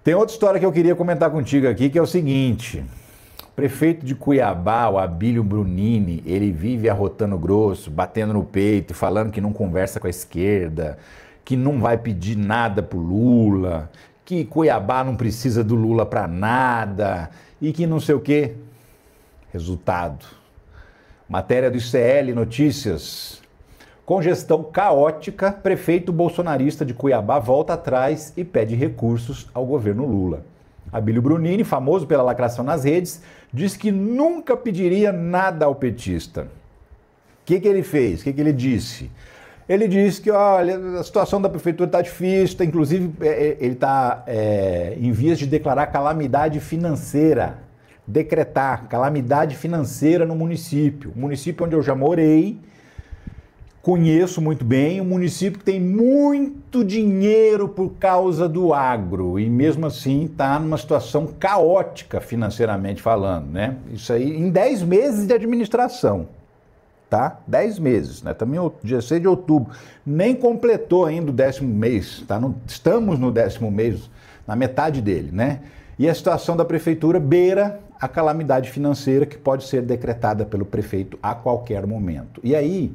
Tem outra história que eu queria comentar contigo aqui, que é o seguinte. O prefeito de Cuiabá, o Abílio Brunini, ele vive arrotando grosso, batendo no peito, falando que não conversa com a esquerda, que não vai pedir nada pro Lula, que Cuiabá não precisa do Lula para nada e que não sei o quê. Resultado. Matéria do ICL Notícias. Com gestão caótica, prefeito bolsonarista de Cuiabá volta atrás e pede recursos ao governo Lula. Abílio Brunini, famoso pela lacração nas redes, diz que nunca pediria nada ao petista. O que ele fez? O que ele disse? Ele disse que, olha, a situação da prefeitura está difícil, inclusive ele está em vias de declarar calamidade financeira, decretar calamidade financeira no município. O município onde eu já morei, conheço muito bem, um município que tem muito dinheiro por causa do agro e mesmo assim está numa situação caótica financeiramente falando, né? Isso aí em 10 meses de administração, tá? 10 meses, né? Também dia 6 de outubro, nem completou ainda o 10º mês, tá? Estamos no 10º mês, na metade dele, né? E a situação da prefeitura beira a calamidade financeira que pode ser decretada pelo prefeito a qualquer momento. E aí,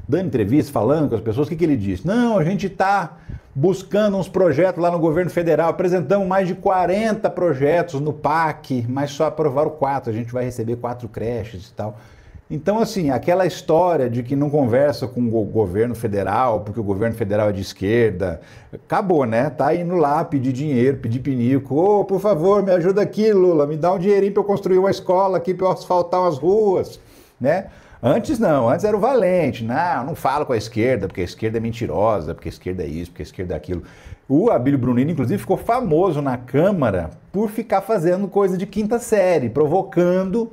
dando entrevista, falando com as pessoas, o que ele disse? Não, a gente está buscando uns projetos lá no governo federal, apresentamos mais de 40 projetos no PAC, mas só aprovaram 4, a gente vai receber 4 creches e tal. Então, assim, aquela história de que não conversa com o governo federal, porque o governo federal é de esquerda, acabou, né? Tá indo lá pedir dinheiro, pedir pinico. Ô, por favor, me ajuda aqui, Lula, me dá um dinheirinho para eu construir uma escola aqui, para eu asfaltar umas ruas, né? Antes não, antes era o valente, não falo com a esquerda, porque a esquerda é mentirosa, porque a esquerda é isso, porque a esquerda é aquilo. O Abílio Brunini, inclusive, ficou famoso na Câmara por ficar fazendo coisa de quinta série, provocando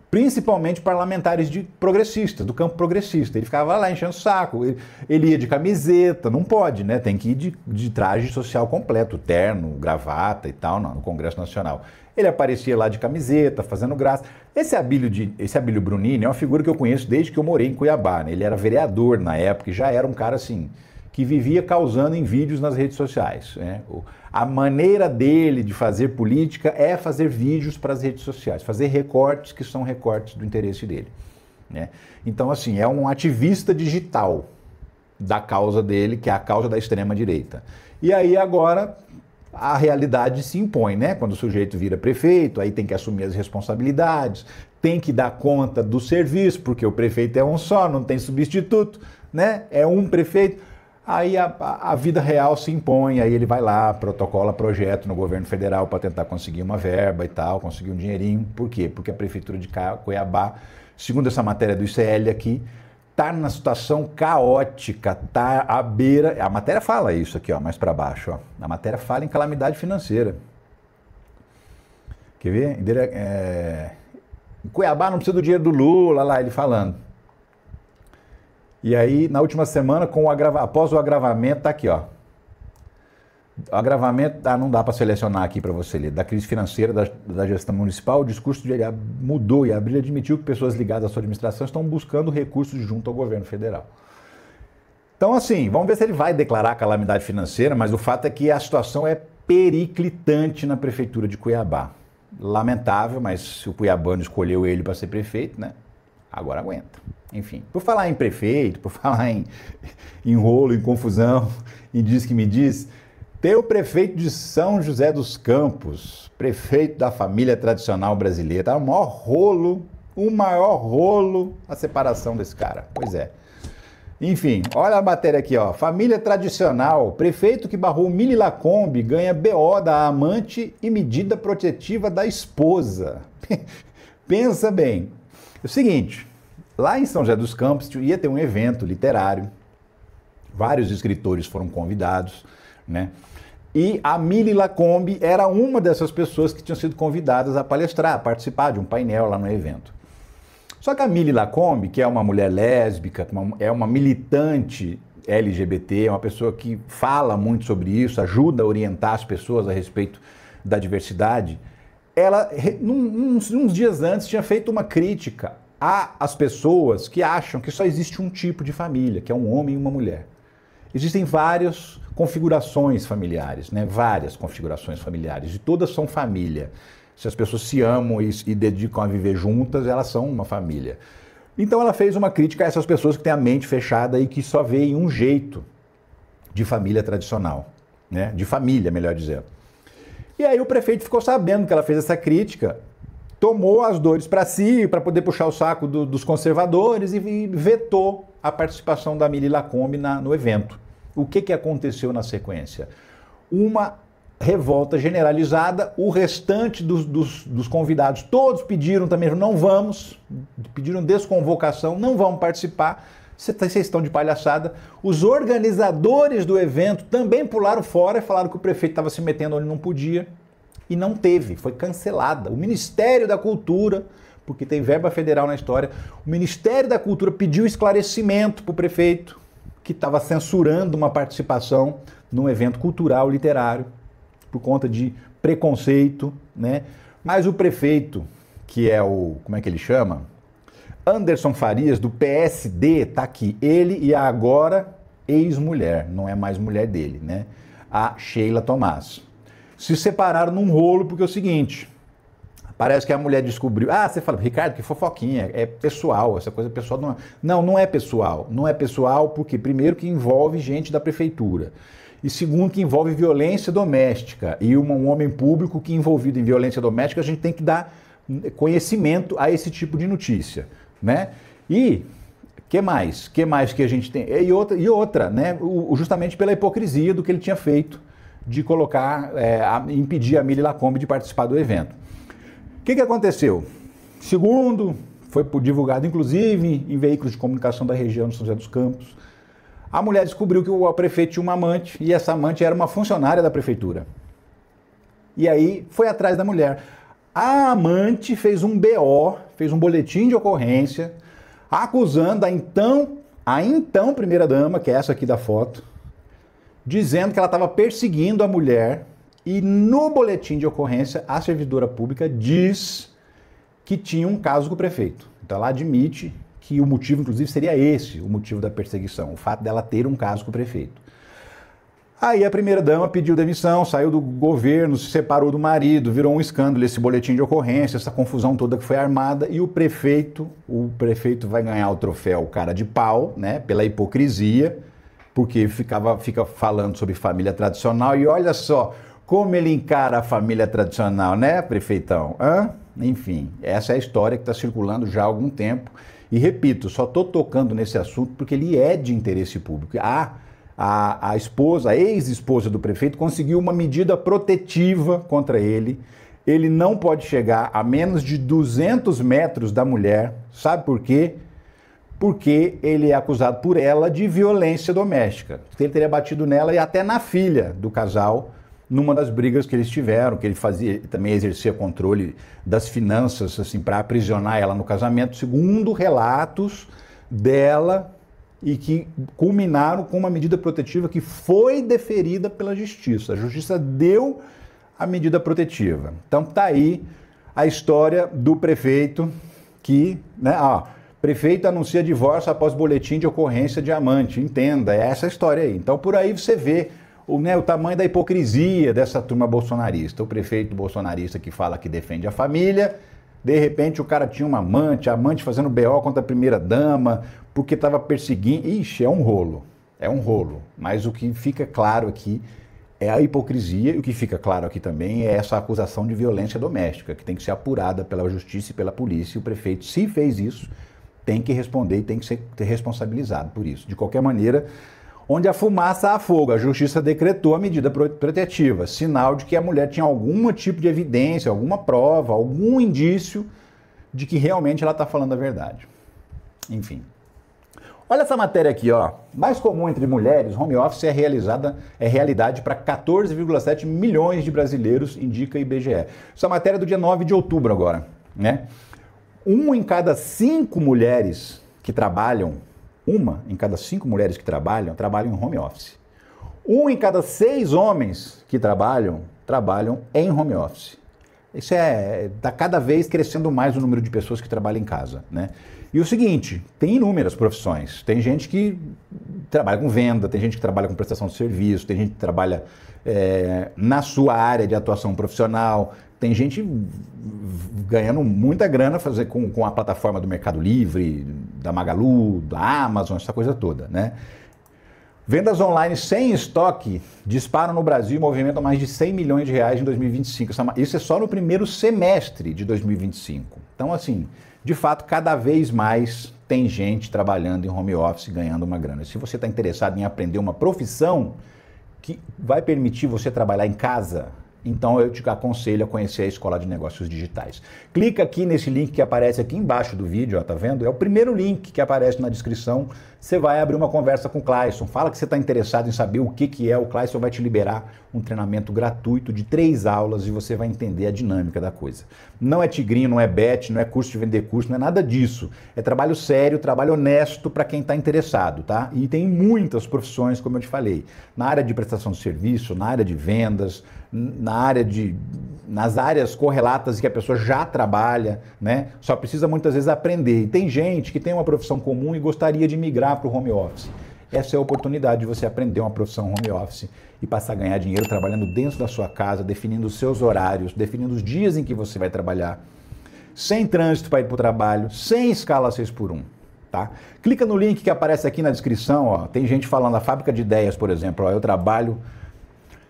principalmente parlamentares progressistas, do campo progressista. Ele ficava lá enchendo o saco, ele ia de camiseta, não pode, né? Tem que ir de traje social completo, terno, gravata e tal, no Congresso Nacional. Ele aparecia lá de camiseta, fazendo graça. Esse Abílio Brunini é uma figura que eu conheço desde que eu morei em Cuiabá, né? Ele era vereador na época e já era um cara assim, que vivia causando em vídeos nas redes sociais, né? A maneira dele de fazer política é fazer vídeos para as redes sociais, fazer recortes que são recortes do interesse dele, né? Então, assim, é um ativista digital da causa dele, que é a causa da extrema-direita. E aí agora a realidade se impõe, né? Quando o sujeito vira prefeito, aí tem que assumir as responsabilidades, tem que dar conta do serviço, porque o prefeito é um só, não tem substituto, né? É um prefeito. Aí a vida real se impõe, aí ele vai lá, protocola projeto no governo federal para tentar conseguir uma verba e tal, conseguir um dinheirinho. Por quê? Porque a prefeitura de Cuiabá, segundo essa matéria do ICL aqui, está numa situação caótica, está à beira... A matéria fala isso aqui, ó, mais para baixo. Ó. A matéria fala em calamidade financeira. Quer ver? Em Cuiabá não precisa do dinheiro do Lula, lá ele falando. E aí, na última semana, após o agravamento, tá aqui, ó. O agravamento, não dá para selecionar aqui para você ler. Da crise financeira da gestão municipal, o discurso mudou e a Abílio admitiu que pessoas ligadas à sua administração estão buscando recursos junto ao governo federal. Então, assim, vamos ver se ele vai declarar calamidade financeira, mas o fato é que a situação é periclitante na prefeitura de Cuiabá. Lamentável, mas se o cuiabano escolheu ele para ser prefeito, né? Agora aguenta. Enfim, por falar em prefeito, por falar em rolo, em confusão, em diz que me diz, tem o prefeito de São José dos Campos, prefeito da família tradicional brasileira. Tá o maior rolo a separação desse cara. Pois é. Enfim, olha a matéria aqui, ó. Família tradicional, prefeito que barrou Mili Lacombe ganha BO da amante e medida protetiva da esposa. Pensa bem. É o seguinte, lá em São José dos Campos ia ter um evento literário, vários escritores foram convidados, né? E a Mili Lacombe era uma dessas pessoas que tinham sido convidadas a palestrar, a participar de um painel lá no evento. Só que a Mili Lacombe, que é uma mulher lésbica, é uma militante LGBT, é uma pessoa que fala muito sobre isso, ajuda a orientar as pessoas a respeito da diversidade, ela, uns dias antes, tinha feito uma crítica às pessoas que acham que só existe um tipo de família, que é um homem e uma mulher. Existem várias configurações familiares, né? Várias configurações familiares, e todas são família. Se as pessoas se amam e dedicam a viver juntas, elas são uma família. Então ela fez uma crítica a essas pessoas que têm a mente fechada e que só veem um jeito de família tradicional, né? De família, melhor dizendo. E aí o prefeito ficou sabendo que ela fez essa crítica, tomou as dores para si, para poder puxar o saco dos conservadores e vetou a participação da Mili Lacombe no evento. O que aconteceu na sequência? Uma revolta generalizada, o restante dos convidados, todos pediram também, não vamos, pediram desconvocação, não vamos participar, vocês estão de palhaçada. Os organizadores do evento também pularam fora e falaram que o prefeito estava se metendo onde não podia, e não teve, foi cancelada. O Ministério da Cultura, porque tem verba federal na história, o Ministério da Cultura pediu esclarecimento para o prefeito, que estava censurando uma participação num evento cultural literário, por conta de preconceito, né? Mas o prefeito, que é como é que ele chama? Anderson Farias, do PSD, tá aqui. Ele e a agora ex-mulher, não é mais mulher dele, né? A Sheila Tomás. Se separaram num rolo porque é o seguinte, parece que a mulher descobriu... Ah, você fala, Ricardo, que fofoquinha, é pessoal, essa coisa pessoal não é pessoal. Não é pessoal porque, primeiro, que envolve gente da prefeitura. E segundo, que envolve violência doméstica. E um homem público que envolvido em violência doméstica, a gente tem que dar conhecimento a esse tipo de notícia, né? E que mais? Que mais que a gente tem? E outra, né? Justamente pela hipocrisia do que ele tinha feito de colocar, impedir a Mili Lacombe de participar do evento. O que aconteceu? Segundo, foi divulgado inclusive em veículos de comunicação da região de São José dos Campos, a mulher descobriu que o prefeito tinha uma amante e essa amante era uma funcionária da prefeitura. E aí foi atrás da mulher. A amante fez um BO, fez um boletim de ocorrência, acusando a então primeira-dama, que é essa aqui da foto, dizendo que ela estava perseguindo a mulher, e no boletim de ocorrência a servidora pública diz que tinha um caso com o prefeito. Então ela admite que o motivo, inclusive, seria esse, o motivo da perseguição, o fato dela ter um caso com o prefeito. Aí a primeira-dama pediu demissão, saiu do governo, se separou do marido, virou um escândalo esse boletim de ocorrência, essa confusão toda que foi armada, e o prefeito vai ganhar o troféu cara de pau, né, pela hipocrisia, porque fica falando sobre família tradicional, e olha só como ele encara a família tradicional, né, prefeitão? Enfim, essa é a história que está circulando já há algum tempo, e repito, só estou tocando nesse assunto porque ele é de interesse público. A ex-esposa do prefeito conseguiu uma medida protetiva contra ele. Ele não pode chegar a menos de 200 metros da mulher. Sabe por quê? Porque ele é acusado por ela de violência doméstica. Ele teria batido nela e até na filha do casal, numa das brigas que eles tiveram, que ele também exercia controle das finanças, assim, para aprisionar ela no casamento, segundo relatos dela, e que culminaram com uma medida protetiva que foi deferida pela Justiça. A Justiça deu a medida protetiva. Então tá aí a história do prefeito que, né, prefeito anuncia divórcio após boletim de ocorrência de amante. Entenda, é essa a história aí. Então por aí você vê o tamanho da hipocrisia dessa turma bolsonarista. O prefeito bolsonarista que fala que defende a família, de repente o cara tinha uma amante, a amante fazendo BO contra a primeira-dama, porque estava perseguindo. Ixi, é um rolo. Mas o que fica claro aqui é a hipocrisia, e o que fica claro aqui também é essa acusação de violência doméstica, que tem que ser apurada pela justiça e pela polícia, e o prefeito, se fez isso, tem que responder e tem que ser responsabilizado por isso. De qualquer maneira, onde a fumaça há fogo, a justiça decretou a medida protetiva, sinal de que a mulher tinha algum tipo de evidência, alguma prova, algum indício de que realmente ela está falando a verdade. Enfim. Olha essa matéria aqui, ó. Mais comum entre mulheres, home office é realidade para 14,7 milhões de brasileiros, indica IBGE. Essa matéria é do dia 9 de outubro agora, né? Uma em cada cinco mulheres que trabalham trabalham em home office. Um em cada 6 homens que trabalham em home office. Isso está cada vez crescendo mais o número de pessoas que trabalham em casa, né? E o seguinte, tem inúmeras profissões. Tem gente que trabalha com venda, tem gente que trabalha com prestação de serviço, tem gente que trabalha na sua área de atuação profissional, tem gente ganhando muita grana com a plataforma do Mercado Livre, da Magalu, da Amazon, essa coisa toda, né? Vendas online sem estoque disparam no Brasil e movimentam mais de 100 milhões de reais em 2025. Isso é só no primeiro semestre de 2025. Então, assim, de fato, cada vez mais tem gente trabalhando em home office ganhando uma grana. Se você está interessado em aprender uma profissão que vai permitir você trabalhar em casa, então eu te aconselho a conhecer a Escola de Negócios Digitais. Clica aqui nesse link que aparece aqui embaixo do vídeo, ó, tá vendo? É o primeiro link que aparece na descrição. Você vai abrir uma conversa com o Clayson. Fala que você está interessado em saber o que é. O Clayson vai te liberar um treinamento gratuito de 3 aulas e você vai entender a dinâmica da coisa. Não é tigrinho, não é bet, não é curso de vender curso, não é nada disso. É trabalho sério, trabalho honesto para quem está interessado, tá? E tem muitas profissões, como eu te falei, na área de prestação de serviço, na área de vendas, nas áreas correlatas que a pessoa já trabalha, né? Só precisa muitas vezes aprender. E tem gente que tem uma profissão comum e gostaria de migrar para o home office. Essa é a oportunidade de você aprender uma profissão home office e passar a ganhar dinheiro trabalhando dentro da sua casa, definindo os seus horários, definindo os dias em que você vai trabalhar, sem trânsito para ir para o trabalho, sem escala 6x1. Tá? Clica no link que aparece aqui na descrição. Ó. Tem gente falando, a Fábrica de Ideias, por exemplo. Ó, eu trabalho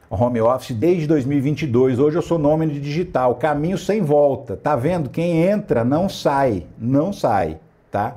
home office desde 2022. Hoje eu sou nômade digital, caminho sem volta. Tá vendo? Quem entra não sai, tá?